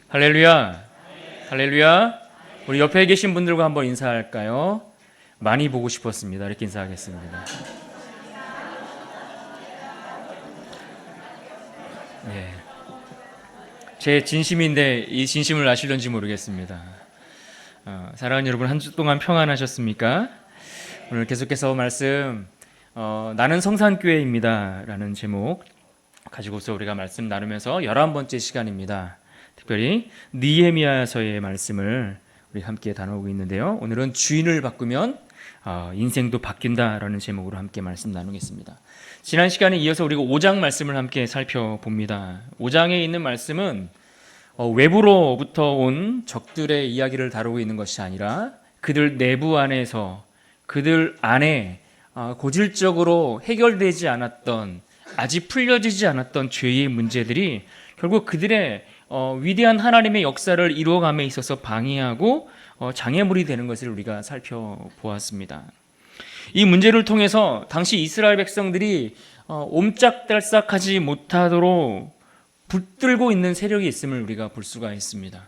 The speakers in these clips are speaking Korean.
할렐루야. 할렐루야. 우리 옆에 계신 분들과 한번 인사할까요? 많이 보고 싶었습니다. 이렇게 인사하겠습니다. 네. 제 진심인데 이 진심을 아실런지 모르겠습니다. 사랑하는 여러분, 한 주 동안 평안하셨습니까? 오늘 계속해서 말씀 나는 성산교회입니다 라는 제목 가지고서 우리가 말씀 나누면서 11번째 시간입니다. 특별히 느헤미야서의 말씀을 우리 함께 나누고 있는데요. 오늘은 주인을 바꾸면 인생도 바뀐다라는 제목으로 함께 말씀 나누겠습니다. 지난 시간에 이어서 우리가 5장 말씀을 함께 살펴봅니다. 5장에 있는 말씀은 외부로부터 온 적들의 이야기를 다루고 있는 것이 아니라 그들 내부 안에서 그들 안에 고질적으로 해결되지 않았던, 아직 풀려지지 않았던 죄의 문제들이 결국 그들의 위대한 하나님의 역사를 이루어감에 있어서 방해하고 장애물이 되는 것을 우리가 살펴보았습니다. 이 문제를 통해서 당시 이스라엘 백성들이 옴짝달싹하지 못하도록 붙들고 있는 세력이 있음을 우리가 볼 수가 있습니다.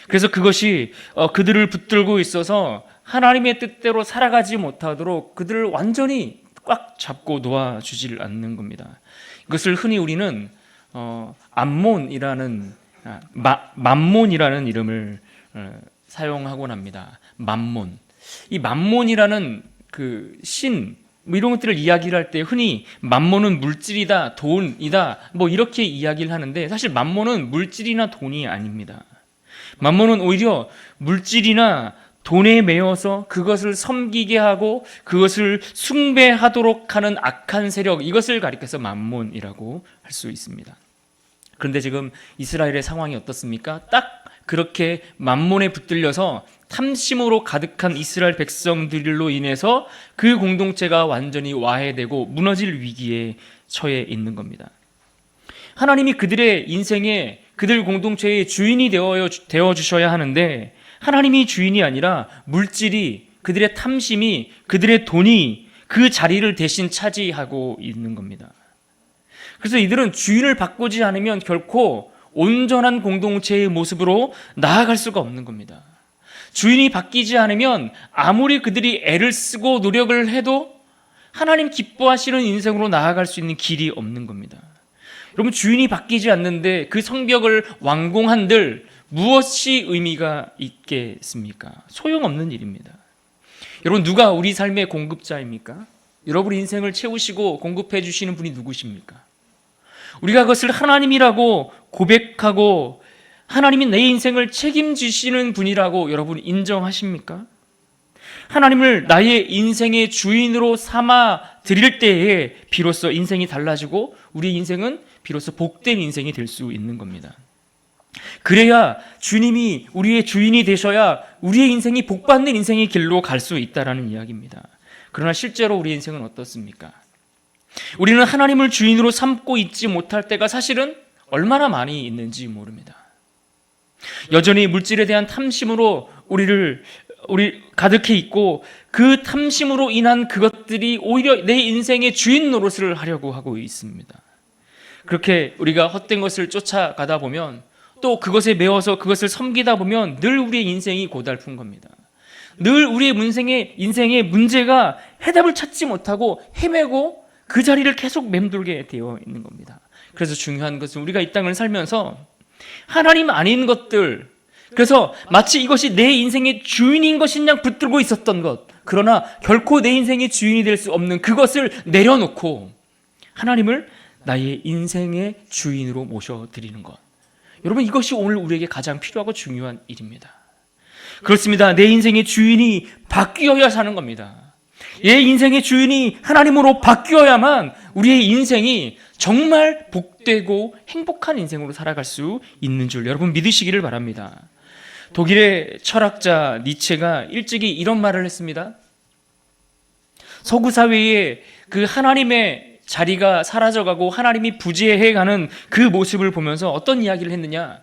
그래서 그것이 그들을 붙들고 있어서 하나님의 뜻대로 살아가지 못하도록 그들을 완전히 꽉 잡고 놓아주질 않는 겁니다. 이것을 흔히 우리는 암몬이라는 맘몬이라는 이름을 사용하곤 합니다. 맘몬. 이 맘몬이라는 그 신, 이런 것들을 이야기를 할 때 흔히 맘몬은 물질이다, 돈이다, 이렇게 이야기를 하는데 사실 맘몬은 물질이나 돈이 아닙니다. 맘몬은 오히려 물질이나 돈에 매여서 그것을 섬기게 하고 그것을 숭배하도록 하는 악한 세력, 이것을 가리켜서 맘몬이라고 할 수 있습니다. 그런데 지금 이스라엘의 상황이 어떻습니까? 딱 그렇게 맘몬에 붙들려서 탐심으로 가득한 이스라엘 백성들로 인해서 그 공동체가 완전히 와해되고 무너질 위기에 처해 있는 겁니다. 하나님이 그들의 인생에 그들 공동체의 주인이 되어 주셔야 하는데 하나님이 주인이 아니라 물질이, 그들의 탐심이, 그들의 돈이 그 자리를 대신 차지하고 있는 겁니다. 그래서 이들은 주인을 바꾸지 않으면 결코 온전한 공동체의 모습으로 나아갈 수가 없는 겁니다. 주인이 바뀌지 않으면 아무리 그들이 애를 쓰고 노력을 해도 하나님 기뻐하시는 인생으로 나아갈 수 있는 길이 없는 겁니다. 여러분, 주인이 바뀌지 않는데 그 성벽을 완공한들 무엇이 의미가 있겠습니까? 소용없는 일입니다. 여러분, 누가 우리 삶의 공급자입니까? 여러분 인생을 채우시고 공급해 주시는 분이 누구십니까? 우리가 그것을 하나님이라고 고백하고 하나님이 내 인생을 책임지시는 분이라고 여러분 인정하십니까? 하나님을 나의 인생의 주인으로 삼아 드릴 때에 비로소 인생이 달라지고 우리 인생은 비로소 복된 인생이 될 수 있는 겁니다. 그래야 주님이 우리의 주인이 되셔야 우리의 인생이 복받는 인생의 길로 갈 수 있다는 이야기입니다. 그러나 실제로 우리의 인생은 어떻습니까? 우리는 하나님을 주인으로 삼고 있지 못할 때가 사실은 얼마나 많이 있는지 모릅니다. 여전히 물질에 대한 탐심으로 우리 가득해 있고 그 탐심으로 인한 그것들이 오히려 내 인생의 주인 노릇을 하려고 하고 있습니다. 그렇게 우리가 헛된 것을 쫓아가다 보면 또 그것에 매워서 그것을 섬기다 보면 늘 우리의 인생이 고달픈 겁니다. 늘 우리의 인생의 문제가 해답을 찾지 못하고 헤매고 그 자리를 계속 맴돌게 되어 있는 겁니다. 그래서 중요한 것은 우리가 이 땅을 살면서 하나님 아닌 것들, 그래서 마치 이것이 내 인생의 주인인 것인 양 붙들고 있었던 것, 그러나 결코 내 인생의 주인이 될 수 없는 그것을 내려놓고 하나님을 나의 인생의 주인으로 모셔드리는 것, 여러분 이것이 오늘 우리에게 가장 필요하고 중요한 일입니다. 그렇습니다. 내 인생의 주인이 바뀌어야 사는 겁니다. 내 인생의 주인이 하나님으로 바뀌어야만 우리의 인생이 정말 복되고 행복한 인생으로 살아갈 수 있는 줄 여러분 믿으시기를 바랍니다. 독일의 철학자 니체가 일찍이 이런 말을 했습니다. 서구 사회에 그 하나님의 자리가 사라져가고 하나님이 부재해가는 그 모습을 보면서 어떤 이야기를 했느냐?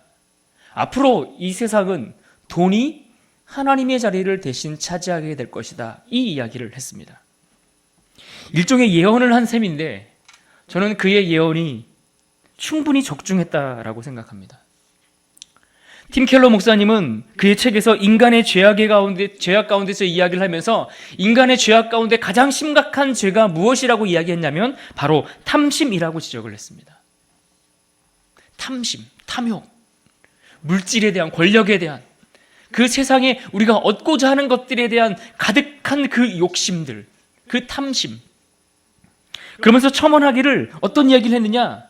앞으로 이 세상은 돈이 하나님의 자리를 대신 차지하게 될 것이다, 이 이야기를 했습니다. 일종의 예언을 한 셈인데 저는 그의 예언이 충분히 적중했다라고 생각합니다. 팀 켈러 목사님은 그의 책에서 인간의 죄악 가운데서 이야기를 하면서 인간의 죄악 가운데 가장 심각한 죄가 무엇이라고 이야기했냐면 바로 탐심이라고 지적을 했습니다. 탐심, 탐욕, 물질에 대한, 권력에 대한, 그 세상에 우리가 얻고자 하는 것들에 대한 가득한 그 욕심들, 그 탐심. 그러면서 첨언하기를 어떤 이야기를 했느냐?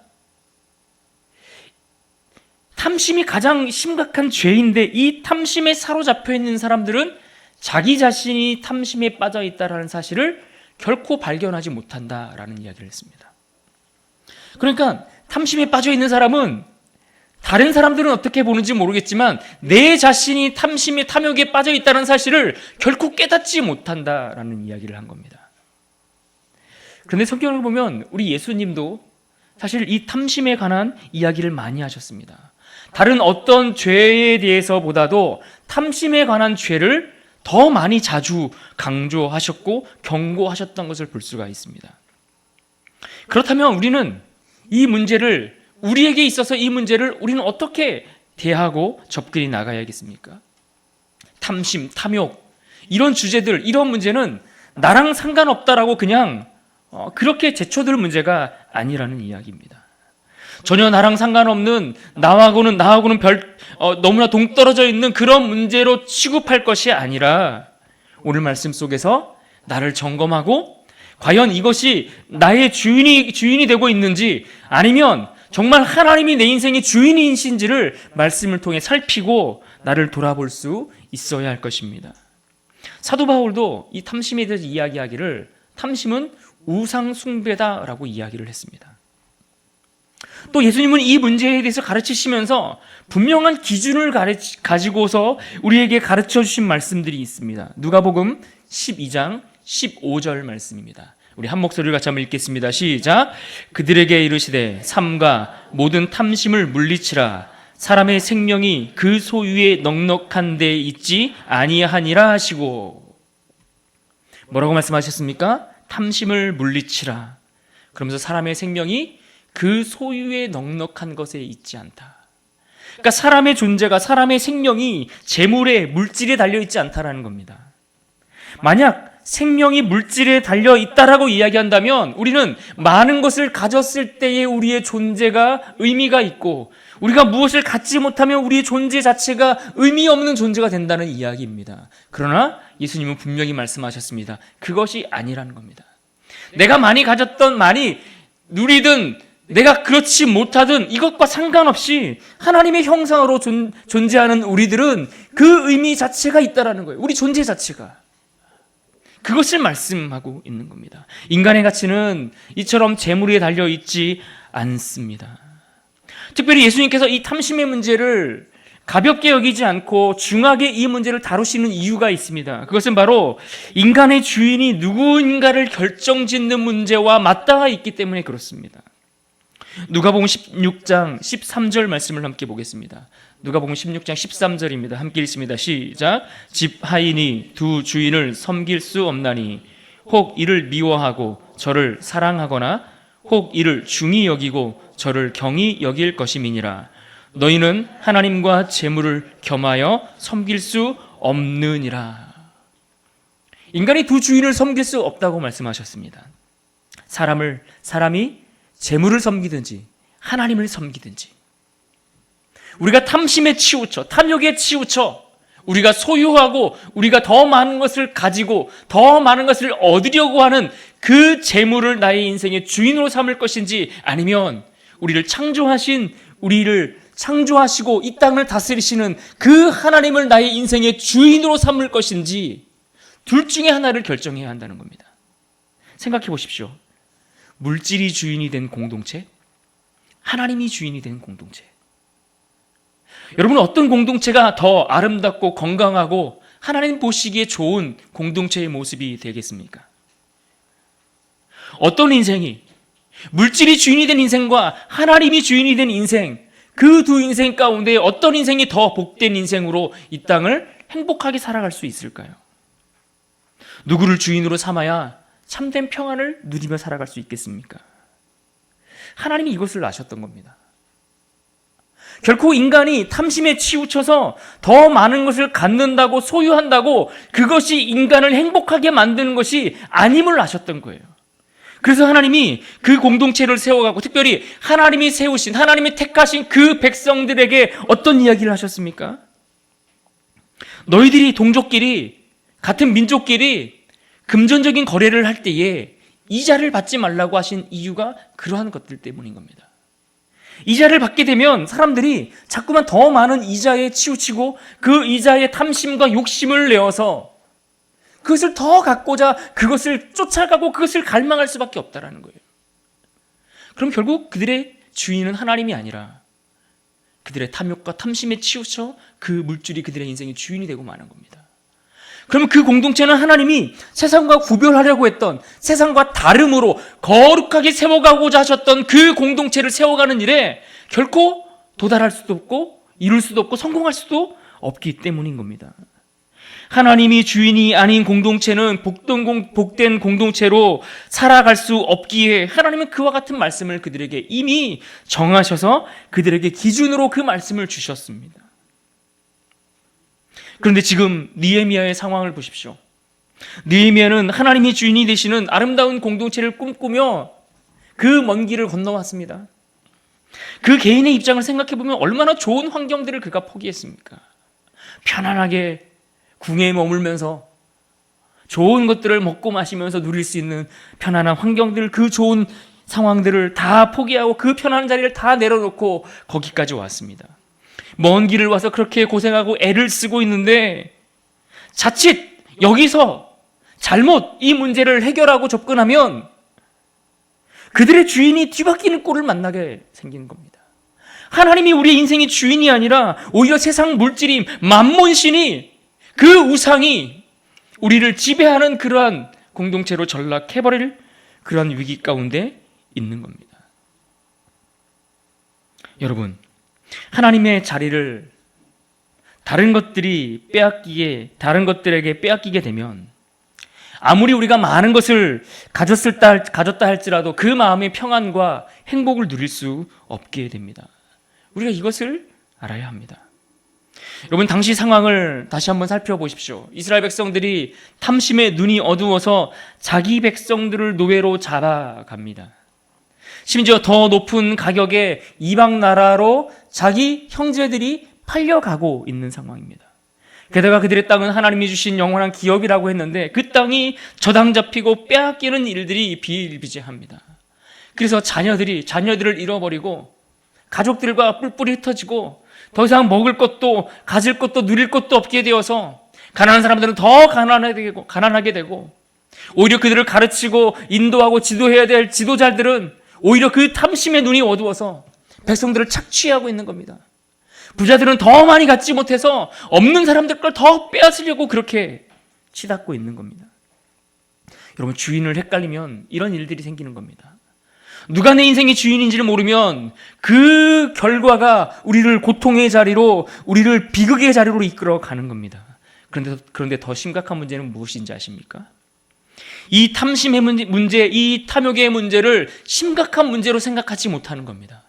탐심이 가장 심각한 죄인데 이 탐심에 사로잡혀 있는 사람들은 자기 자신이 탐심에 빠져 있다라는 사실을 결코 발견하지 못한다라는 이야기를 했습니다. 그러니까 탐심에 빠져 있는 사람은 다른 사람들은 어떻게 보는지 모르겠지만 내 자신이 탐심에, 탐욕에 빠져 있다는 사실을 결코 깨닫지 못한다라는 이야기를 한 겁니다. 그런데 성경을 보면 우리 예수님도 사실 이 탐심에 관한 이야기를 많이 하셨습니다. 다른 어떤 죄에 대해서보다도 탐심에 관한 죄를 더 많이 자주 강조하셨고 경고하셨던 것을 볼 수가 있습니다. 그렇다면 우리는 이 문제를, 우리에게 있어서 이 문제를 우리는 어떻게 대하고 접근해 나가야겠습니까? 탐심, 탐욕, 이런 주제들, 이런 문제는 나랑 상관없다라고 그냥 그렇게 제쳐둘 문제가 아니라는 이야기입니다. 전혀 나랑 상관없는, 나하고는 너무나 동떨어져 있는 그런 문제로 취급할 것이 아니라 오늘 말씀 속에서 나를 점검하고 과연 이것이 나의 주인이 되고 있는지, 아니면 정말 하나님이 내 인생의 주인이신지를 말씀을 통해 살피고 나를 돌아볼 수 있어야 할 것입니다. 사도 바울도 이 탐심에 대해서 이야기하기를 탐심은 우상 숭배다라고 이야기를 했습니다. 또 예수님은 이 문제에 대해서 가르치시면서 분명한 기준을 가지고서 우리에게 가르쳐 주신 말씀들이 있습니다. 누가복음 12장 15절 말씀입니다. 우리 한 목소리를 같이 한번 읽겠습니다. 시작. 그들에게 이르시되 삼가 모든 탐심을 물리치라. 사람의 생명이 그 소유에 넉넉한 데 있지 아니하니라 하시고. 뭐라고 말씀하셨습니까? 탐심을 물리치라. 그러면서 사람의 생명이 그 소유에 넉넉한 것에 있지 않다. 그러니까 사람의 존재가, 사람의 생명이 재물에, 물질에 달려있지 않다라는 겁니다. 만약 생명이 물질에 달려있다라고 이야기한다면 우리는 많은 것을 가졌을 때의 우리의 존재가 의미가 있고, 우리가 무엇을 갖지 못하면 우리의 존재 자체가 의미 없는 존재가 된다는 이야기입니다. 그러나 예수님은 분명히 말씀하셨습니다. 그것이 아니라는 겁니다. 내가 많이 가졌던, 많이 누리든 내가 그렇지 못하든 이것과 상관없이 하나님의 형상으로 존재하는 우리들은 그 의미 자체가 있다라는 거예요. 우리 존재 자체가. 그것을 말씀하고 있는 겁니다. 인간의 가치는 이처럼 재물에 달려있지 않습니다. 특별히 예수님께서 이 탐심의 문제를 가볍게 여기지 않고 중하게 이 문제를 다루시는 이유가 있습니다. 그것은 바로 인간의 주인이 누구인가를 결정짓는 문제와 맞닿아 있기 때문에 그렇습니다. 누가복음 16장 13절 말씀을 함께 보겠습니다. 누가복음 16장 13절입니다. 함께 읽습니다. 시작. 집 하인이 두 주인을 섬길 수 없나니 혹 이를 미워하고 저를 사랑하거나 혹 이를 중히 여기고 저를 경히 여길 것임이니라. 너희는 하나님과 재물을 겸하여 섬길 수 없느니라. 인간이 두 주인을 섬길 수 없다고 말씀하셨습니다. 사람이 재물을 섬기든지 하나님을 섬기든지, 우리가 탐심에 치우쳐, 탐욕에 치우쳐 우리가 소유하고 우리가 더 많은 것을 가지고 더 많은 것을 얻으려고 하는 그 재물을 나의 인생의 주인으로 삼을 것인지, 아니면 우리를 창조하시고 이 땅을 다스리시는 그 하나님을 나의 인생의 주인으로 삼을 것인지, 둘 중에 하나를 결정해야 한다는 겁니다. 생각해 보십시오. 물질이 주인이 된 공동체, 하나님이 주인이 된 공동체. 여러분, 어떤 공동체가 더 아름답고 건강하고 하나님 보시기에 좋은 공동체의 모습이 되겠습니까? 어떤 인생이, 물질이 주인이 된 인생과 하나님이 주인이 된 인생, 그 두 인생 가운데 어떤 인생이 더 복된 인생으로 이 땅을 행복하게 살아갈 수 있을까요? 누구를 주인으로 삼아야 참된 평안을 누리며 살아갈 수 있겠습니까? 하나님이 이것을 아셨던 겁니다. 결코 인간이 탐심에 치우쳐서 더 많은 것을 갖는다고 소유한다고 그것이 인간을 행복하게 만드는 것이 아님을 아셨던 거예요. 그래서 하나님이 그 공동체를 세워가고 특별히 하나님이 세우신, 하나님이 택하신 그 백성들에게 어떤 이야기를 하셨습니까? 너희들이 동족끼리, 같은 민족끼리 금전적인 거래를 할 때에 이자를 받지 말라고 하신 이유가 그러한 것들 때문인 겁니다. 이자를 받게 되면 사람들이 자꾸만 더 많은 이자에 치우치고 그 이자에 탐심과 욕심을 내어서 그것을 더 갖고자 그것을 쫓아가고 그것을 갈망할 수밖에 없다라는 거예요. 그럼 결국 그들의 주인은 하나님이 아니라 그들의 탐욕과 탐심에 치우쳐 그 물줄이 그들의 인생의 주인이 되고 마는 겁니다. 그러면 그 공동체는 하나님이 세상과 구별하려고 했던, 세상과 다름으로 거룩하게 세워가고자 하셨던 그 공동체를 세워가는 일에 결코 도달할 수도 없고 이룰 수도 없고 성공할 수도 없기 때문인 겁니다. 하나님이 주인이 아닌 공동체는 복된 공동체로 살아갈 수 없기에 하나님은 그와 같은 말씀을 그들에게 이미 정하셔서 그들에게 기준으로 그 말씀을 주셨습니다. 그런데 지금 느헤미야의 상황을 보십시오. 느헤미야는 하나님이 주인이 되시는 아름다운 공동체를 꿈꾸며 그 먼 길을 건너왔습니다. 그 개인의 입장을 생각해 보면 얼마나 좋은 환경들을 그가 포기했습니까? 편안하게 궁에 머물면서 좋은 것들을 먹고 마시면서 누릴 수 있는 편안한 환경들, 그 좋은 상황들을 다 포기하고 그 편안한 자리를 다 내려놓고 거기까지 왔습니다. 먼 길을 와서 그렇게 고생하고 애를 쓰고 있는데 자칫 여기서 잘못 이 문제를 해결하고 접근하면 그들의 주인이 뒤바뀌는 꼴을 만나게 생기는 겁니다. 하나님이 우리의 인생의 주인이 아니라 오히려 세상 물질인 만몬신이, 그 우상이 우리를 지배하는 그러한 공동체로 전락해버릴 그러한 위기 가운데 있는 겁니다. 여러분, 하나님의 자리를 다른 것들에게 빼앗기게 되면 아무리 우리가 많은 것을 가졌다 할지라도 그 마음의 평안과 행복을 누릴 수 없게 됩니다. 우리가 이것을 알아야 합니다. 여러분, 당시 상황을 다시 한번 살펴보십시오. 이스라엘 백성들이 탐심에 눈이 어두워서 자기 백성들을 노예로 잡아갑니다. 심지어 더 높은 가격에 이방 나라로 자기 형제들이 팔려가고 있는 상황입니다. 게다가 그들의 땅은 하나님이 주신 영원한 기업이라고 했는데 그 땅이 저당 잡히고 빼앗기는 일들이 비일비재합니다. 그래서 자녀들을 잃어버리고 가족들과 뿔뿔이 흩어지고 더 이상 먹을 것도 가질 것도 누릴 것도 없게 되어서 가난한 사람들은 더 가난하게 되고 오히려 그들을 가르치고 인도하고 지도해야 될 지도자들은 오히려 그 탐심의 눈이 어두워서 백성들을 착취하고 있는 겁니다. 부자들은 더 많이 갖지 못해서 없는 사람들 걸 더 빼앗으려고 그렇게 치닫고 있는 겁니다. 여러분, 주인을 헷갈리면 이런 일들이 생기는 겁니다. 누가 내 인생의 주인인지를 모르면 그 결과가 우리를 고통의 자리로, 우리를 비극의 자리로 이끌어 가는 겁니다. 그런데 더 심각한 문제는 무엇인지 아십니까? 이 탐심의 문제, 이 탐욕의 문제를 심각한 문제로 생각하지 못하는 겁니다.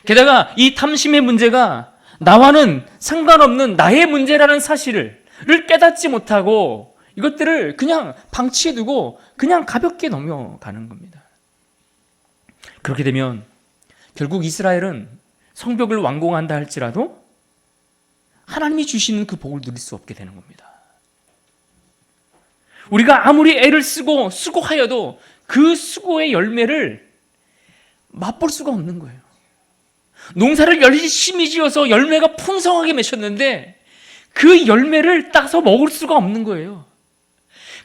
게다가 이 탐심의 문제가 나와는 상관없는 나의 문제라는 사실을 깨닫지 못하고 이것들을 그냥 방치해두고 그냥 가볍게 넘어가는 겁니다. 그렇게 되면 결국 이스라엘은 성벽을 완공한다 할지라도 하나님이 주시는 그 복을 누릴 수 없게 되는 겁니다. 우리가 아무리 애를 쓰고 수고하여도 그 수고의 열매를 맛볼 수가 없는 거예요. 농사를 열심히 지어서 열매가 풍성하게 맺혔는데 그 열매를 따서 먹을 수가 없는 거예요.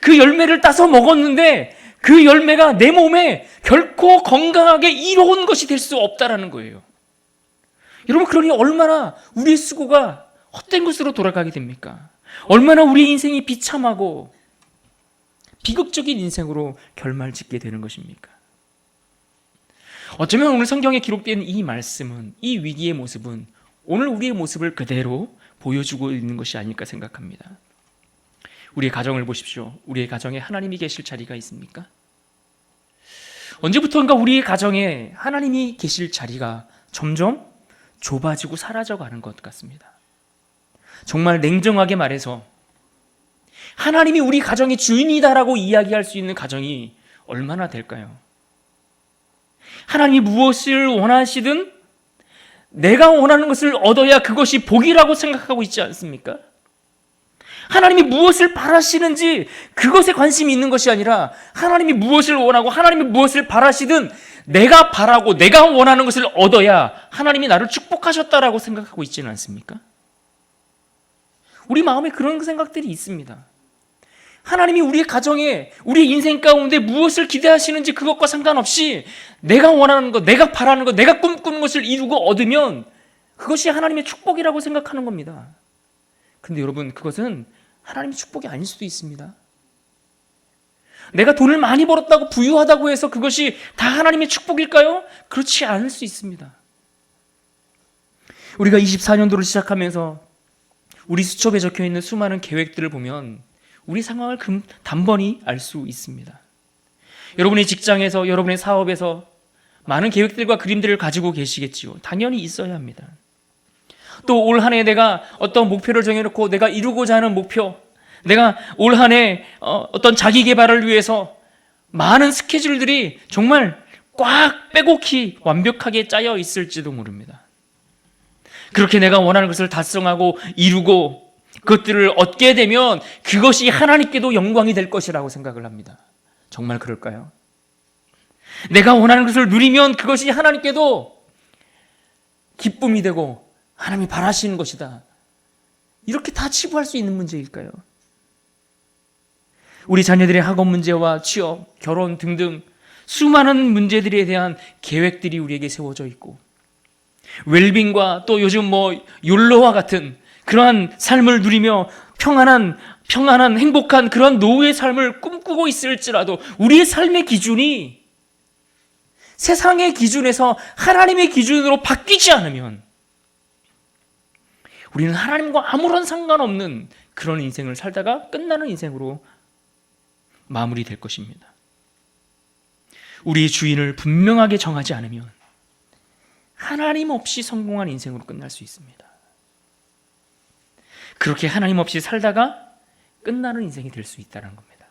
그 열매를 따서 먹었는데 그 열매가 내 몸에 결코 건강하게 이로운 것이 될 수 없다라는 거예요. 여러분, 그러니 얼마나 우리의 수고가 헛된 것으로 돌아가게 됩니까? 얼마나 우리의 인생이 비참하고 비극적인 인생으로 결말짓게 되는 것입니까? 어쩌면 오늘 성경에 기록된 이 말씀은, 이 위기의 모습은 오늘 우리의 모습을 그대로 보여주고 있는 것이 아닐까 생각합니다. 우리의 가정을 보십시오. 우리의 가정에 하나님이 계실 자리가 있습니까? 언제부턴가 우리의 가정에 하나님이 계실 자리가 점점 좁아지고 사라져가는 것 같습니다. 정말 냉정하게 말해서 하나님이 우리 가정의 주인이다라고 이야기할 수 있는 가정이 얼마나 될까요? 하나님이 무엇을 원하시든 내가 원하는 것을 얻어야 그것이 복이라고 생각하고 있지 않습니까? 하나님이 무엇을 바라시는지 그것에 관심이 있는 것이 아니라 하나님이 무엇을 원하고 하나님이 무엇을 바라시든 내가 바라고 내가 원하는 것을 얻어야 하나님이 나를 축복하셨다라고 생각하고 있지는 않습니까? 우리 마음에 그런 생각들이 있습니다. 하나님이 우리의 가정에, 우리 인생 가운데 무엇을 기대하시는지 그것과 상관없이 내가 원하는 것, 내가 바라는 것, 내가 꿈꾸는 것을 이루고 얻으면 그것이 하나님의 축복이라고 생각하는 겁니다. 근데 여러분, 그것은 하나님의 축복이 아닐 수도 있습니다. 내가 돈을 많이 벌었다고 부유하다고 해서 그것이 다 하나님의 축복일까요? 그렇지 않을 수 있습니다. 우리가 24년도를 시작하면서 우리 수첩에 적혀있는 수많은 계획들을 보면 우리 상황을 단번에 알 수 있습니다. 여러분의 직장에서, 여러분의 사업에서 많은 계획들과 그림들을 가지고 계시겠지요. 당연히 있어야 합니다. 또 올 한 해 내가 어떤 목표를 정해놓고 내가 이루고자 하는 목표, 내가 올 한 해 어떤 자기 개발을 위해서 많은 스케줄들이 정말 꽉 빼곡히 완벽하게 짜여 있을지도 모릅니다. 그렇게 내가 원하는 것을 달성하고 이루고 그것들을 얻게 되면 그것이 하나님께도 영광이 될 것이라고 생각을 합니다. 정말 그럴까요? 내가 원하는 것을 누리면 그것이 하나님께도 기쁨이 되고 하나님이 바라시는 것이다. 이렇게 다 치부할 수 있는 문제일까요? 우리 자녀들의 학업 문제와 취업, 결혼 등등 수많은 문제들에 대한 계획들이 우리에게 세워져 있고, 웰빙과 또 요즘 욜로와 같은 그러한 삶을 누리며 평안한 행복한 그런 노후의 삶을 꿈꾸고 있을지라도 우리의 삶의 기준이 세상의 기준에서 하나님의 기준으로 바뀌지 않으면 우리는 하나님과 아무런 상관없는 그런 인생을 살다가 끝나는 인생으로 마무리될 것입니다. 우리의 주인을 분명하게 정하지 않으면 하나님 없이 성공한 인생으로 끝날 수 있습니다. 그렇게 하나님 없이 살다가 끝나는 인생이 될 수 있다는 겁니다.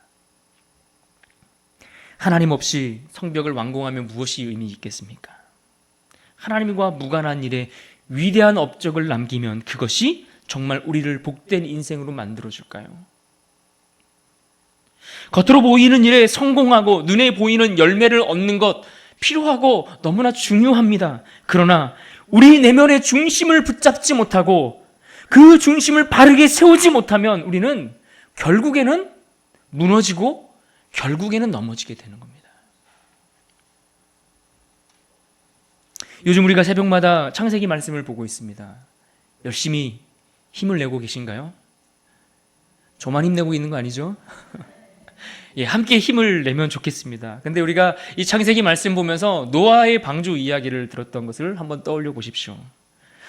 하나님 없이 성벽을 완공하면 무엇이 의미 있겠습니까? 하나님과 무관한 일에 위대한 업적을 남기면 그것이 정말 우리를 복된 인생으로 만들어줄까요? 겉으로 보이는 일에 성공하고 눈에 보이는 열매를 얻는 것 필요하고 너무나 중요합니다. 그러나 우리 내면의 중심을 붙잡지 못하고 그 중심을 바르게 세우지 못하면 우리는 결국에는 무너지고 결국에는 넘어지게 되는 겁니다. 요즘 우리가 새벽마다 창세기 말씀을 보고 있습니다. 열심히 힘을 내고 계신가요? 저만 힘내고 있는 거 아니죠? 예, 함께 힘을 내면 좋겠습니다. 근데 우리가 이 창세기 말씀 보면서 노아의 방주 이야기를 들었던 것을 한번 떠올려 보십시오.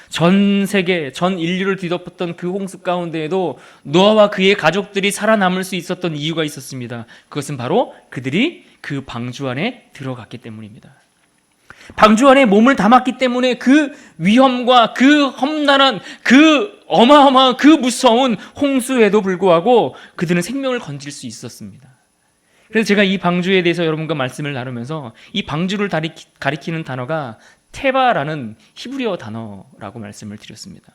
전 세계, 전 인류를 뒤덮었던 그 홍수 가운데에도 노아와 그의 가족들이 살아남을 수 있었던 이유가 있었습니다. 그것은 바로 그들이 그 방주 안에 들어갔기 때문입니다. 방주 안에 몸을 담았기 때문에 그 위험과 그 험난한 그 어마어마한 그 무서운 홍수에도 불구하고 그들은 생명을 건질 수 있었습니다. 그래서 제가 이 방주에 대해서 여러분과 말씀을 나누면서 이 방주를 가리키는 단어가 테바라는 히브리어 단어라고 말씀을 드렸습니다.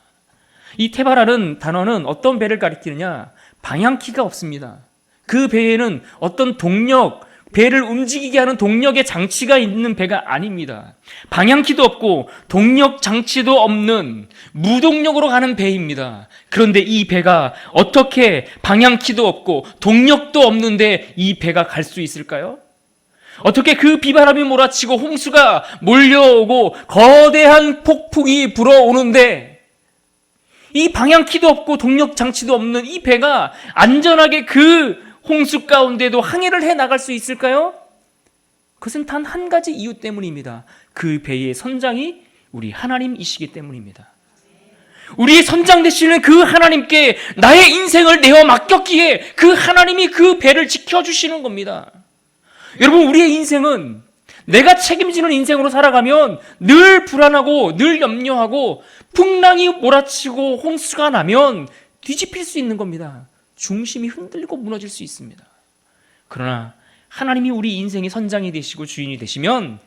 이 테바라는 단어는 어떤 배를 가리키느냐? 방향키가 없습니다. 그 배에는 어떤 동력, 배를 움직이게 하는 동력의 장치가 있는 배가 아닙니다. 방향키도 없고 동력 장치도 없는 무동력으로 가는 배입니다. 그런데 이 배가 어떻게 방향키도 없고 동력도 없는데 이 배가 갈 수 있을까요? 어떻게 그 비바람이 몰아치고 홍수가 몰려오고 거대한 폭풍이 불어오는데 이 방향키도 없고 동력 장치도 없는 이 배가 안전하게 그 홍수 가운데도 항해를 해 나갈 수 있을까요? 그것은 단 한 가지 이유 때문입니다. 그 배의 선장이 우리 하나님이시기 때문입니다. 우리의 선장 되시는 그 하나님께 나의 인생을 내어 맡겼기에 그 하나님이 그 배를 지켜주시는 겁니다. 여러분, 우리의 인생은 내가 책임지는 인생으로 살아가면 늘 불안하고 늘 염려하고 풍랑이 몰아치고 홍수가 나면 뒤집힐 수 있는 겁니다. 중심이 흔들리고 무너질 수 있습니다. 그러나 하나님이 우리 인생의 선장이 되시고 주인이 되시면,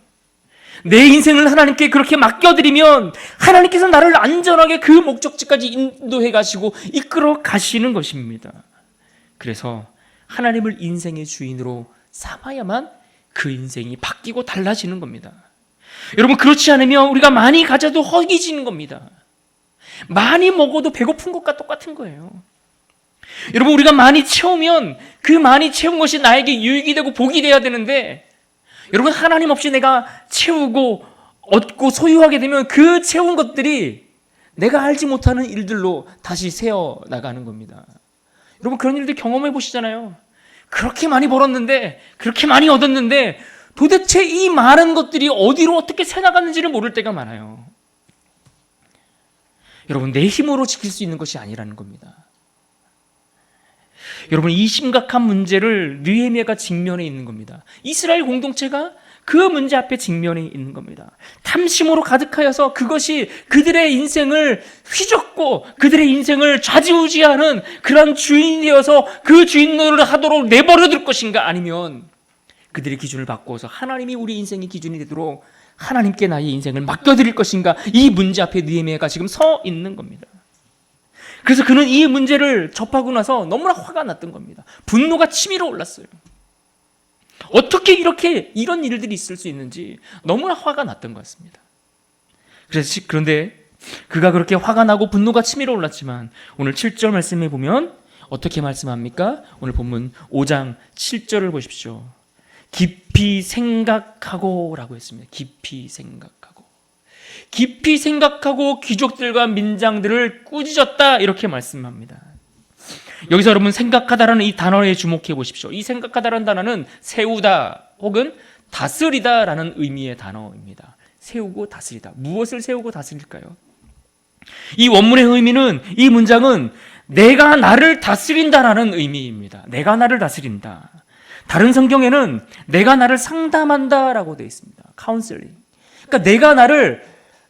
내 인생을 하나님께 그렇게 맡겨드리면 하나님께서 나를 안전하게 그 목적지까지 인도해 가시고 이끌어 가시는 것입니다. 그래서 하나님을 인생의 주인으로 삼아야만 그 인생이 바뀌고 달라지는 겁니다. 여러분, 그렇지 않으면 우리가 많이 가져도 허기지는 겁니다. 많이 먹어도 배고픈 것과 똑같은 거예요. 여러분, 우리가 많이 채우면 그 많이 채운 것이 나에게 유익이 되고 복이 돼야 되는데, 여러분, 하나님 없이 내가 채우고 얻고 소유하게 되면 그 채운 것들이 내가 알지 못하는 일들로 다시 새어 나가는 겁니다. 여러분, 그런 일들 경험해 보시잖아요. 그렇게 많이 벌었는데, 그렇게 많이 얻었는데 도대체 이 많은 것들이 어디로 어떻게 새 나갔는지를 모를 때가 많아요. 여러분, 내 힘으로 지킬 수 있는 것이 아니라는 겁니다. 여러분, 이 심각한 문제를 느헤미야가 직면해 있는 겁니다. 이스라엘 공동체가 그 문제 앞에 직면해 있는 겁니다. 탐심으로 가득하여서 그것이 그들의 인생을 휘젓고 그들의 인생을 좌지우지하는 그런 주인이 되어서 그 주인 노릇을 하도록 내버려 둘 것인가, 아니면 그들의 기준을 바꾸어서 하나님이 우리 인생의 기준이 되도록 하나님께 나의 인생을 맡겨드릴 것인가, 이 문제 앞에 느헤미야가 지금 서 있는 겁니다. 그래서 그는 이 문제를 접하고 나서 너무나 화가 났던 겁니다. 분노가 치밀어 올랐어요. 어떻게 이런 일들이 있을 수 있는지 너무나 화가 났던 것 같습니다. 그런데 그가 그렇게 화가 나고 분노가 치밀어 올랐지만 오늘 7절 말씀에 보면 어떻게 말씀합니까? 오늘 본문 5장 7절을 보십시오. 깊이 생각하고 라고 했습니다. 깊이 생각하고 귀족들과 민장들을 꾸짖었다, 이렇게 말씀합니다. 여기서 여러분, 생각하다라는 이 단어에 주목해 보십시오. 이 생각하다라는 단어는 세우다 혹은 다스리다라는 의미의 단어입니다. 세우고 다스리다. 무엇을 세우고 다스릴까요? 이 원문의 의미는, 이 문장은 내가 나를 다스린다라는 의미입니다. 내가 나를 다스린다. 다른 성경에는 내가 나를 상담한다라고 되어 있습니다. 카운셀링. 그러니까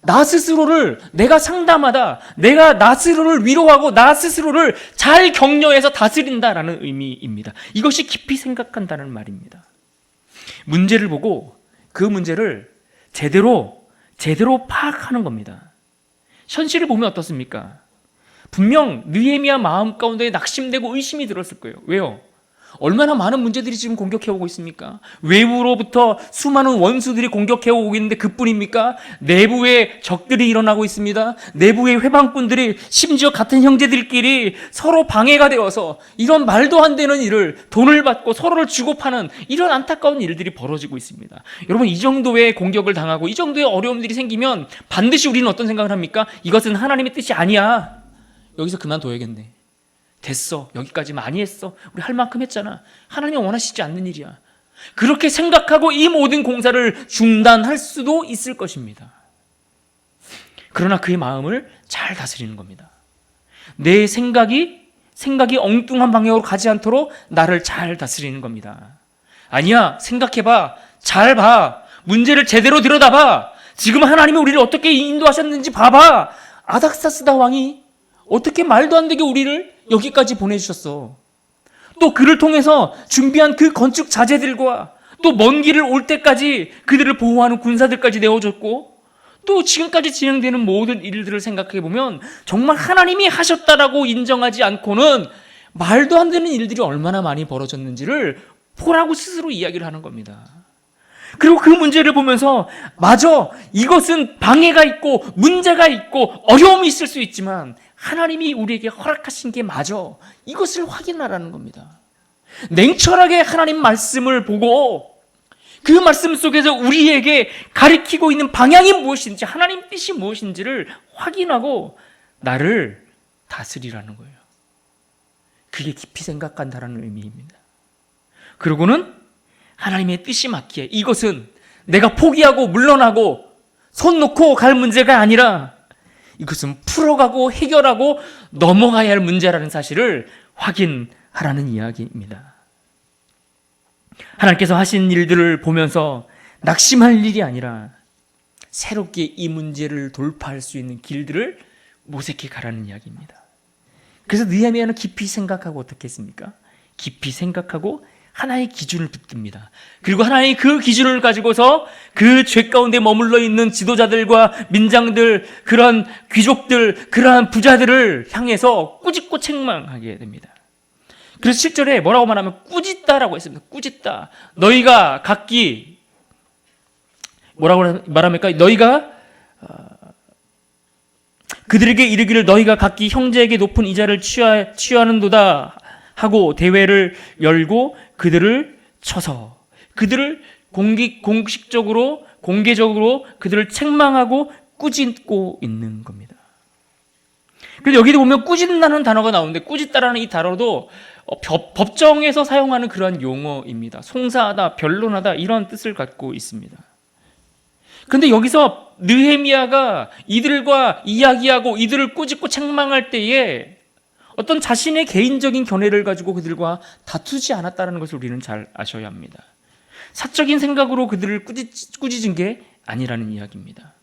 나 스스로를 내가 상담하다, 내가 나 스스로를 위로하고 나 스스로를 잘 격려해서 다스린다라는 의미입니다. 이것이 깊이 생각한다는 말입니다. 문제를 보고 그 문제를 제대로 파악하는 겁니다. 현실을 보면 어떻습니까? 분명 느헤미야 마음 가운데 낙심되고 의심이 들었을 거예요. 왜요? 얼마나 많은 문제들이 지금 공격해오고 있습니까? 외부로부터 수많은 원수들이 공격해오고 있는데 그뿐입니까? 내부에 적들이 일어나고 있습니다. 내부의 회방꾼들이, 심지어 같은 형제들끼리 서로 방해가 되어서 이런 말도 안 되는 일을, 돈을 받고 서로를 주고 파는 이런 안타까운 일들이 벌어지고 있습니다. 여러분, 이 정도의 공격을 당하고 이 정도의 어려움들이 생기면 반드시 우리는 어떤 생각을 합니까? 이것은 하나님의 뜻이 아니야. 여기서 그만둬야겠네. 됐어. 여기까지 많이 했어. 우리 할 만큼 했잖아. 하나님이 원하시지 않는 일이야. 그렇게 생각하고 이 모든 공사를 중단할 수도 있을 것입니다. 그러나 그의 마음을 잘 다스리는 겁니다. 내 생각이 엉뚱한 방향으로 가지 않도록 나를 잘 다스리는 겁니다. 아니야, 생각해봐. 잘 봐. 문제를 제대로 들여다봐. 지금 하나님이 우리를 어떻게 인도하셨는지 봐봐. 아닥사스다 왕이 어떻게 말도 안 되게 우리를 여기까지 보내주셨어. 또 그를 통해서 준비한 그 건축 자재들과 또 먼 길을 올 때까지 그들을 보호하는 군사들까지 내어줬고, 또 지금까지 진행되는 모든 일들을 생각해 보면 정말 하나님이 하셨다라고 인정하지 않고는 말도 안 되는 일들이 얼마나 많이 벌어졌는지를 보라고 스스로 이야기를 하는 겁니다. 그리고 그 문제를 보면서, 맞아, 이것은 방해가 있고 문제가 있고 어려움이 있을 수 있지만 하나님이 우리에게 허락하신 게 맞아, 이것을 확인하라는 겁니다. 냉철하게 하나님 말씀을 보고 그 말씀 속에서 우리에게 가리키고 있는 방향이 무엇인지, 하나님 뜻이 무엇인지를 확인하고 나를 다스리라는 거예요. 그게 깊이 생각한다라는 의미입니다. 그리고는 하나님의 뜻이 맞기에, 이것은 내가 포기하고 물러나고 손 놓고 갈 문제가 아니라 이것은 풀어가고 해결하고 넘어가야 할 문제라는 사실을 확인하라는 이야기입니다. 하나님께서 하신 일들을 보면서 낙심할 일이 아니라 새롭게 이 문제를 돌파할 수 있는 길들을 모색해 가라는 이야기입니다. 그래서 느헤미야는 깊이 생각하고 어떻게 했습니까? 깊이 생각하고 하나의 기준을 붙듭니다. 그리고 하나의 그 기준을 가지고서 그 죄 가운데 머물러 있는 지도자들과 민장들, 그러한 귀족들, 그러한 부자들을 향해서 꾸짖고 책망하게 됩니다. 그래서 7절에 뭐라고 말하면 꾸짖다라고 했습니다. 꾸짖다. 너희가 각기 뭐라고 말합니까? 너희가 그들에게 이르기를 너희가 각기 형제에게 높은 이자를 취하는도다 하고 대회를 열고 그들을 쳐서 그들을 공식적으로 공개적으로 그들을 책망하고 꾸짖고 있는 겁니다. 그래서 여기도 보면 꾸짖는다는 단어가 나오는데 꾸짖다라는 이 단어도 법정에서 사용하는 그러한 용어입니다. 송사하다, 변론하다 이런 뜻을 갖고 있습니다. 그런데 여기서 느헤미야가 이들과 이야기하고 이들을 꾸짖고 책망할 때에 어떤 자신의 개인적인 견해를 가지고 그들과 다투지 않았다는 것을 우리는 잘 아셔야 합니다. 사적인 생각으로 그들을 꾸짖은 게 아니라는 이야기입니다.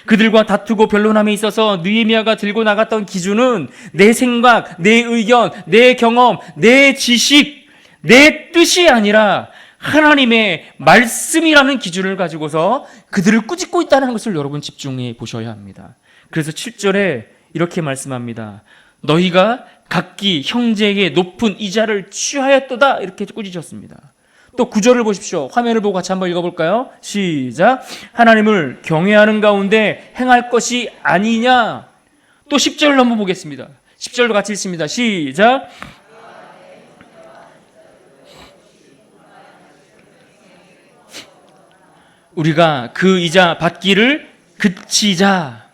그들과 다투고 변론함에 있어서 느헤미야가 들고 나갔던 기준은 내 생각, 내 의견, 내 경험, 내 지식, 내 뜻이 아니라 하나님의 말씀이라는 기준을 가지고서 그들을 꾸짖고 있다는 것을 여러분 집중해 보셔야 합니다. 그래서 7절에 이렇게 말씀합니다. 너희가 각기 형제에게 높은 이자를 취하였도다 이렇게 꾸짖었습니다. 또 9절을 보십시오. 화면을 보고 같이 한번 읽어볼까요? 시작. 하나님을 경외하는 가운데 행할 것이 아니냐. 또 10절을 한번 보겠습니다. 10절도 같이 읽습니다. 시작. 우리가 그 이자 받기를 그치자.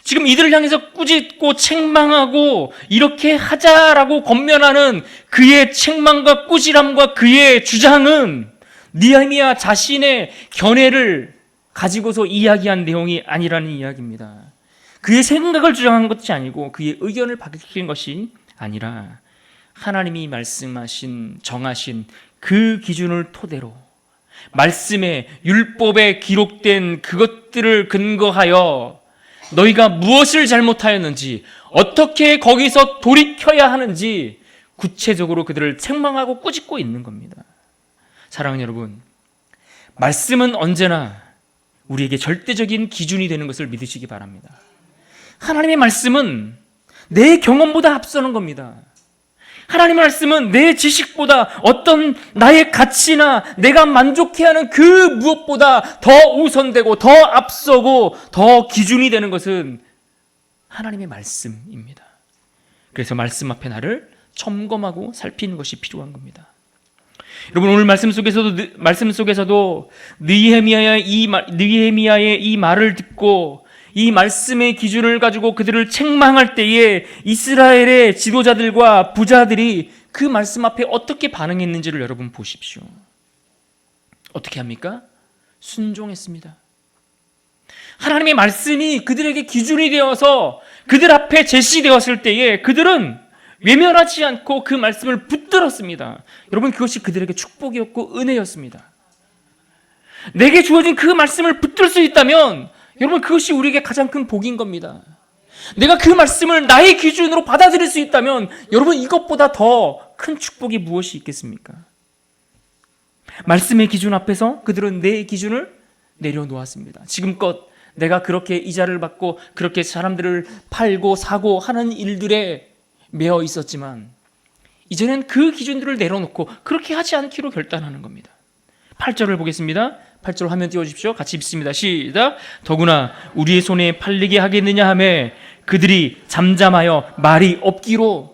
지금 이들을 향해서 꾸짖고 책망하고 이렇게 하자라고 권면하는 그의 책망과 꾸지람과 그의 주장은 느헤미야 자신의 견해를 가지고서 이야기한 내용이 아니라는 이야기입니다. 그의 생각을 주장한 것이 아니고 그의 의견을 밝힌 것이 아니라 하나님이 말씀하신 정하신 그 기준을 토대로 말씀에 율법에 기록된 그것들을 근거하여 너희가 무엇을 잘못하였는지 어떻게 거기서 돌이켜야 하는지 구체적으로 그들을 책망하고 꾸짖고 있는 겁니다. 사랑하는 여러분, 말씀은 언제나 우리에게 절대적인 기준이 되는 것을 믿으시기 바랍니다. 하나님의 말씀은 내 경험보다 앞서는 겁니다. 하나님의 말씀은 내 지식보다 어떤 나의 가치나 내가 만족해하는 그 무엇보다 더 우선되고 더 앞서고 더 기준이 되는 것은 하나님의 말씀입니다. 그래서 말씀 앞에 나를 점검하고 살피는 것이 필요한 겁니다. 여러분, 오늘 말씀 속에서도 느헤미야의 이 말을 듣고 이 말씀의 기준을 가지고 그들을 책망할 때에 이스라엘의 지도자들과 부자들이 그 말씀 앞에 어떻게 반응했는지를 여러분 보십시오. 어떻게 합니까? 순종했습니다. 하나님의 말씀이 그들에게 기준이 되어서 그들 앞에 제시되었을 때에 그들은 외면하지 않고 그 말씀을 붙들었습니다. 여러분, 그것이 그들에게 축복이었고 은혜였습니다. 내게 주어진 그 말씀을 붙들 수 있다면 여러분, 그것이 우리에게 가장 큰 복인 겁니다. 내가 그 말씀을 나의 기준으로 받아들일 수 있다면 여러분, 이것보다 더 큰 축복이 무엇이 있겠습니까? 말씀의 기준 앞에서 그들은 내 기준을 내려놓았습니다. 지금껏 내가 그렇게 이자를 받고 그렇게 사람들을 팔고 사고 하는 일들에 매여 있었지만 이제는 그 기준들을 내려놓고 그렇게 하지 않기로 결단하는 겁니다. 8절을 보겠습니다. 8절 화면 띄워주십시오. 같이 읽습니다. 시작. 더구나 우리의 손에 팔리게 하겠느냐 하매 그들이 잠잠하여 말이 없기로.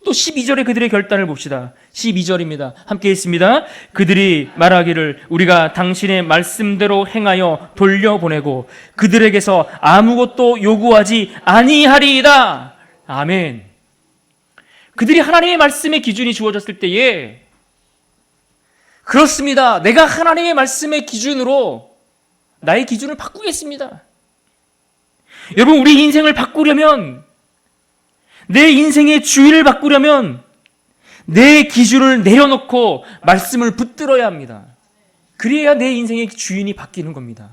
또 12절에 그들의 결단을 봅시다. 12절입니다. 함께 읽습니다. 그들이 말하기를 우리가 당신의 말씀대로 행하여 돌려보내고 그들에게서 아무것도 요구하지 아니하리이다. 아멘. 그들이 하나님의 말씀의 기준이 주어졌을 때에 그렇습니다. 내가 하나님의 말씀의 기준으로 나의 기준을 바꾸겠습니다. 여러분, 우리 인생을 바꾸려면, 내 인생의 주의를 바꾸려면 내 기준을 내려놓고 말씀을 붙들어야 합니다. 그래야 내 인생의 주인이 바뀌는 겁니다.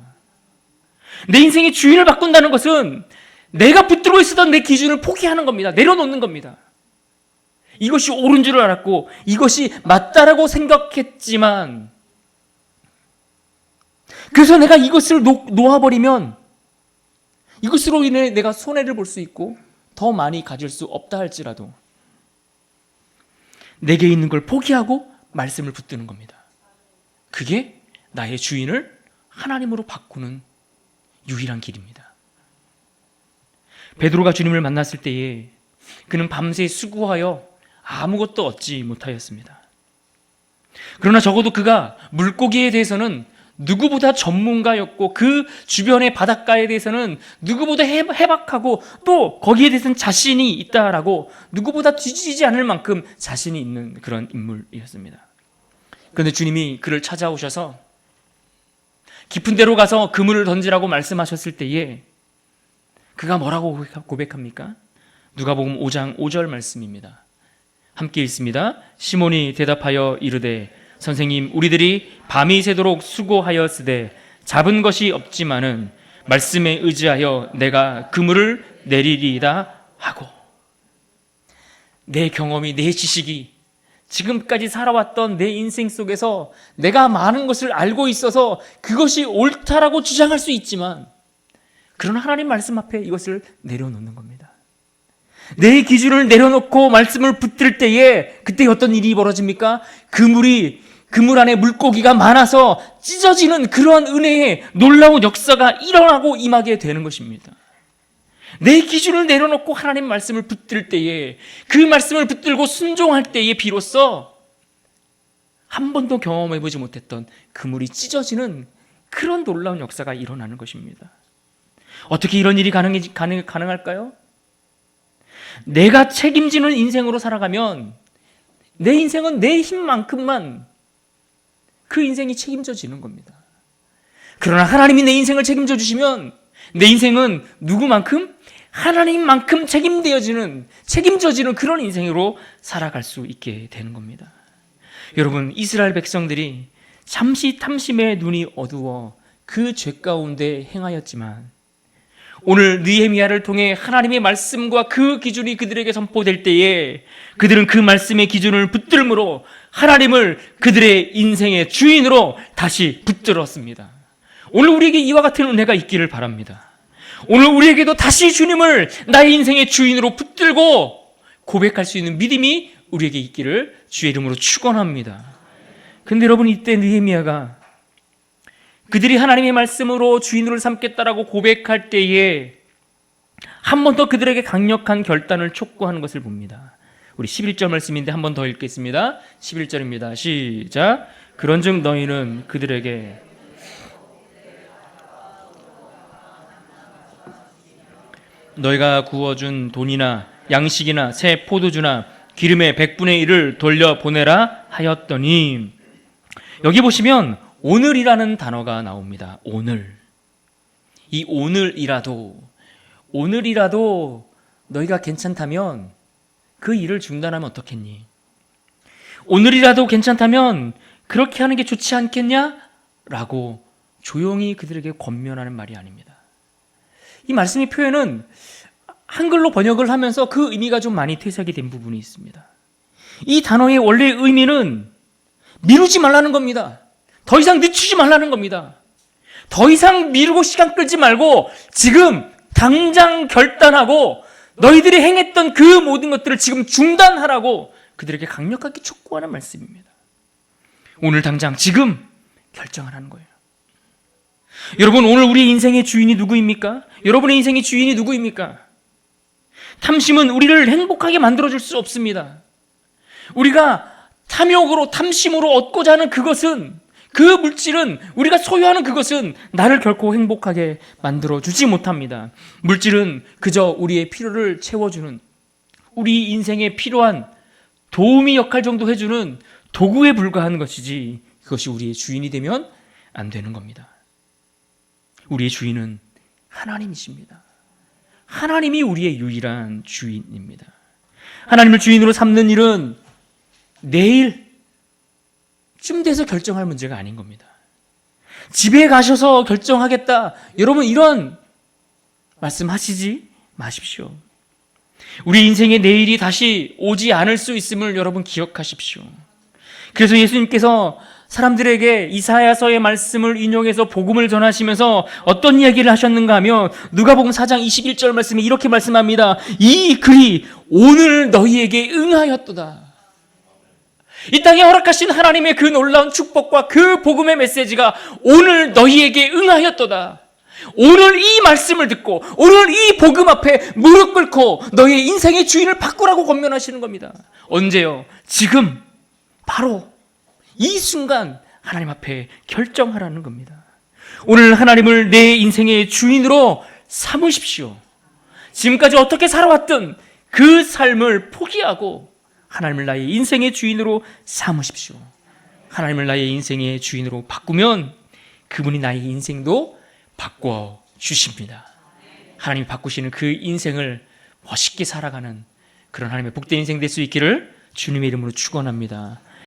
내 인생의 주인을 바꾼다는 것은 내가 붙들고 있었던 내 기준을 포기하는 겁니다. 내려놓는 겁니다. 이것이 옳은 줄 알았고 이것이 맞다라고 생각했지만, 그래서 내가 이것을 놓아버리면 이것으로 인해 내가 손해를 볼 수 있고 더 많이 가질 수 없다 할지라도 내게 있는 걸 포기하고 말씀을 붙드는 겁니다. 그게 나의 주인을 하나님으로 바꾸는 유일한 길입니다. 베드로가 주님을 만났을 때에 그는 밤새 수고하여 아무것도 얻지 못하였습니다. 그러나 적어도 그가 물고기에 대해서는 누구보다 전문가였고 그 주변의 바닷가에 대해서는 누구보다 해박하고 또 거기에 대해서는 자신이 있다라고 누구보다 뒤지지 않을 만큼 자신이 있는 그런 인물이었습니다. 그런데 주님이 그를 찾아오셔서 깊은 데로 가서 그물을 던지라고 말씀하셨을 때에 그가 뭐라고 고백합니까? 누가복음 5장 5절 말씀입니다. 함께 읽습니다. 시몬이 대답하여 이르되 선생님, 우리들이 밤이 새도록 수고하였으되 잡은 것이 없지만은 말씀에 의지하여 내가 그물을 내리리이다 하고, 내 경험이, 내 지식이, 지금까지 살아왔던 내 인생 속에서 내가 많은 것을 알고 있어서 그것이 옳다라고 주장할 수 있지만, 그러나 하나님 말씀 앞에 이것을 내려놓는 겁니다. 내 기준을 내려놓고 말씀을 붙들 때에 그때 어떤 일이 벌어집니까? 그물 안에 물고기가 많아서 찢어지는 그러한 은혜의 놀라운 역사가 일어나고 임하게 되는 것입니다. 내 기준을 내려놓고 하나님 말씀을 붙들 때에, 그 말씀을 붙들고 순종할 때에 비로소 한 번도 경험해보지 못했던 그물이 찢어지는 그런 놀라운 역사가 일어나는 것입니다. 어떻게 이런 일이 가능할까요? 내가 책임지는 인생으로 살아가면 내 인생은 내 힘만큼만 그 인생이 책임져지는 겁니다. 그러나 하나님이 내 인생을 책임져 주시면 내 인생은 누구만큼? 하나님만큼 책임져지는 그런 인생으로 살아갈 수 있게 되는 겁니다. 여러분, 이스라엘 백성들이 잠시 탐심의 눈이 어두워 그 죄 가운데 행하였지만 오늘 느헤미야를 통해 하나님의 말씀과 그 기준이 그들에게 선포될 때에 그들은 그 말씀의 기준을 붙들므로 하나님을 그들의 인생의 주인으로 다시 붙들었습니다. 오늘 우리에게 이와 같은 은혜가 있기를 바랍니다. 오늘 우리에게도 다시 주님을 나의 인생의 주인으로 붙들고 고백할 수 있는 믿음이 우리에게 있기를 주의 이름으로 축원합니다. 근데 여러분, 이때 느헤미야가 그들이 하나님의 말씀으로 주인으로 삼겠다라고 고백할 때에 한 번 더 그들에게 강력한 결단을 촉구하는 것을 봅니다. 우리 11절 말씀인데 한 번 더 읽겠습니다. 11절입니다. 시작. 그런즉 너희는 그들에게 너희가 구워준 돈이나 양식이나 새 포도주나 기름의 100분의 1을 돌려보내라 하였더니, 여기 보시면 오늘이라는 단어가 나옵니다. 오늘. 이 오늘이라도 너희가 괜찮다면 그 일을 중단하면 어떻겠니? 오늘이라도 괜찮다면 그렇게 하는 게 좋지 않겠냐? 라고 조용히 그들에게 권면하는 말이 아닙니다. 이 말씀의 표현은 한글로 번역을 하면서 그 의미가 좀 많이 퇴색이 된 부분이 있습니다. 이 단어의 원래 의미는 미루지 말라는 겁니다. 더 이상 늦추지 말라는 겁니다. 더 이상 미루고 시간 끌지 말고 지금 당장 결단하고 너희들이 행했던 그 모든 것들을 지금 중단하라고 그들에게 강력하게 촉구하는 말씀입니다. 오늘 당장 지금 결정하라는 거예요. 여러분, 오늘 우리의 인생의 주인이 누구입니까? 여러분의 인생의 주인이 누구입니까? 탐심은 우리를 행복하게 만들어줄 수 없습니다. 우리가 탐욕으로, 탐심으로 얻고자 하는 그것은, 그 물질은, 우리가 소유하는 그것은 나를 결코 행복하게 만들어주지 못합니다. 물질은 그저 우리의 필요를 채워주는, 우리 인생에 필요한 도우미 역할 정도 해주는 도구에 불과한 것이지 그것이 우리의 주인이 되면 안 되는 겁니다. 우리의 주인은 하나님이십니다. 하나님이 우리의 유일한 주인입니다. 하나님을 주인으로 삼는 일은 내일쯤 돼서 결정할 문제가 아닌 겁니다. 집에 가셔서 결정하겠다. 여러분 이런 말씀하시지 마십시오. 우리 인생의 내일이 다시 오지 않을 수 있음을 여러분 기억하십시오. 그래서 예수님께서 사람들에게 이사야서의 말씀을 인용해서 복음을 전하시면서 어떤 이야기를 하셨는가 하면 누가복음 4장 21절 말씀에 이렇게 말씀합니다. 이 글이 오늘 너희에게 응하였도다. 이 땅에 허락하신 하나님의 그 놀라운 축복과 그 복음의 메시지가 오늘 너희에게 응하였도다. 오늘 이 말씀을 듣고 오늘 이 복음 앞에 무릎 꿇고 너희의 인생의 주인을 바꾸라고 권면하시는 겁니다. 언제요? 지금 바로 이 순간 하나님 앞에 결정하라는 겁니다. 오늘 하나님을 내 인생의 주인으로 삼으십시오. 지금까지 어떻게 살아왔든 그 삶을 포기하고 하나님을 나의 인생의 주인으로 삼으십시오. 하나님을 나의 인생의 주인으로 바꾸면 그분이 나의 인생도 바꿔 주십니다. 하나님이 바꾸시는 그 인생을 멋있게 살아가는 그런 하나님의 복된 인생 될 수 있기를 주님의 이름으로 축원합니다.